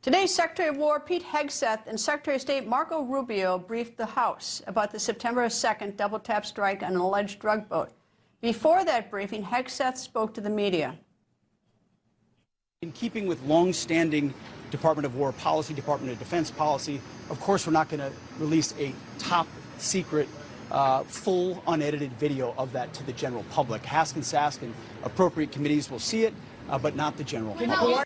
Today, Secretary of War Pete Hegseth and Secretary of State Marco Rubio briefed the House about the September 2nd double-tap strike on an alleged drug boat. Before that briefing, Hegseth spoke to the media. In keeping with long-standing Department of War policy, Department of Defense policy, of course we're not going to release a top-secret, full, unedited video of that to the general public. Hask and Sask and appropriate committees will see it, but not the general public.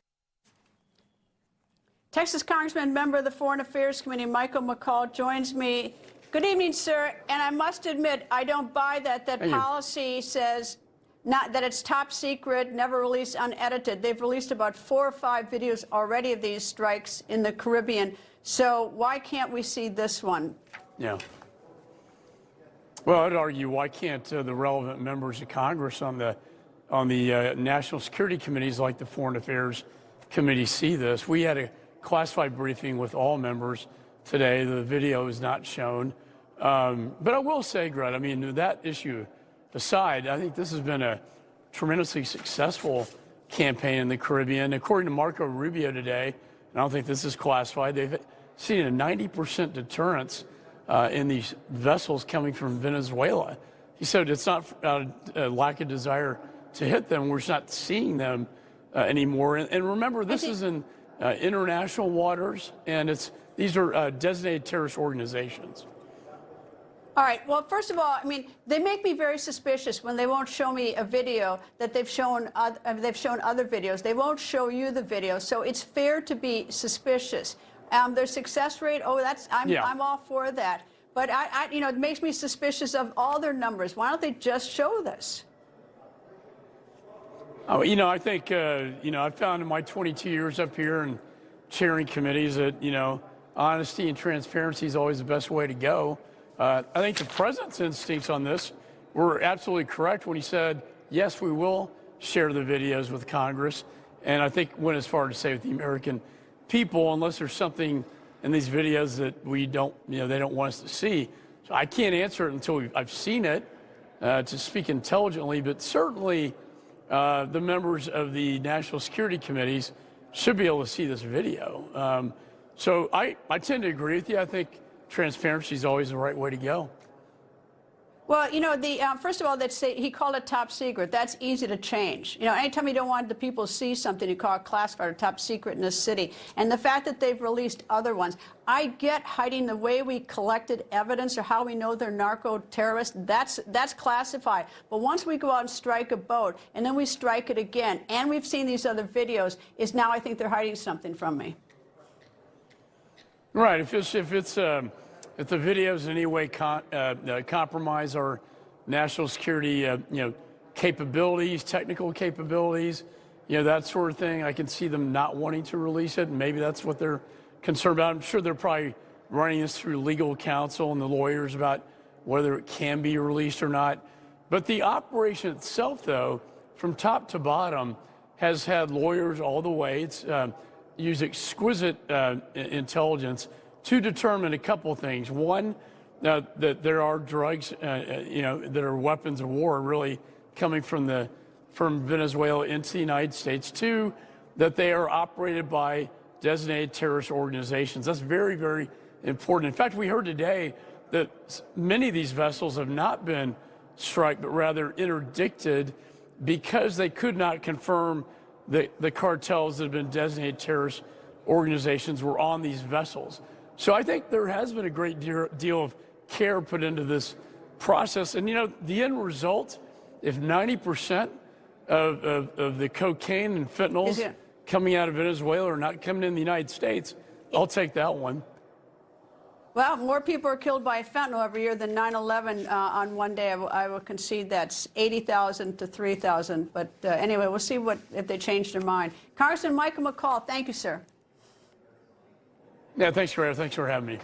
Texas Congressman, member of the Foreign Affairs Committee, Michael McCaul, joins me. Good evening, sir. And I must admit, I don't buy that policy says not that it's top secret, never released unedited. They've released about 4 or 5 videos already of these strikes in the Caribbean. So why can't we see this one? Yeah. Well, I'd argue, why can't the relevant members of Congress on the national security committees like the Foreign Affairs Committee see this? We had a classified briefing with all members today. The video is not shown. But I will say, Greta, I mean, that issue aside, I think this has been a tremendously successful campaign in the Caribbean. According to Marco Rubio today, and I don't think this is classified, they've seen a 90% deterrence in these vessels coming from Venezuela. He said it's not a lack of desire to hit them. We're just not seeing them anymore. And remember, this is in international waters, and these are designated terrorist organizations. All right. Well, first of all, I mean, they make me very suspicious when they won't show me a video that they've shown other videos. They won't show you the video, so it's fair to be suspicious. Their success rate, I'm all for that. But it makes me suspicious of all their numbers. Why don't they just show this? Oh, I think, I've found in my 22 years up here and chairing committees that, honesty and transparency is always the best way to go. I think the president's instincts on this were absolutely correct when he said, yes, we will share the videos with Congress. And I think went as far to say with the American people, unless there's something in these videos that we don't, they don't want us to see. So I can't answer it until I've seen it to speak intelligently, but certainly the members of the national security committees should be able to see this video. So I tend to agree with you. I think transparency is always the right way to go. Well, first of all, he called it top secret. That's easy to change. Anytime you don't want the people to see something, you call it classified or top secret in this city. And the fact that they've released other ones, I get hiding the way we collected evidence or how we know they're narco-terrorists. That's classified. But once we go out and strike a boat, and then we strike it again, and we've seen these other videos, now I think they're hiding something from me. Right. If the videos in any way compromise our national security, capabilities, technical capabilities, that sort of thing, I can see them not wanting to release it, and maybe that's what they're concerned about. I'm sure they're probably running this through legal counsel and the lawyers about whether it can be released or not. But the operation itself, though, from top to bottom, has had lawyers all the way. It's used exquisite intelligence to determine a couple things. One, that there are drugs, that are weapons of war really coming from Venezuela into the United States. Two, that they are operated by designated terrorist organizations. That's very, very important. In fact, we heard today that many of these vessels have not been struck, but rather interdicted because they could not confirm that the cartels that have been designated terrorist organizations were on these vessels. So I think there has been a great deal of care put into this process. And, the end result, if 90% of the cocaine and fentanyls coming out of Venezuela are not coming in the United States, I'll take that one. Well, more people are killed by fentanyl every year than 9/11 on one day. I will concede that's 80,000 to 3,000. But anyway, we'll see if they change their mind. Congressman Michael McCaul, thank you, sir. Yeah, thanks, Greta. Thanks for having me.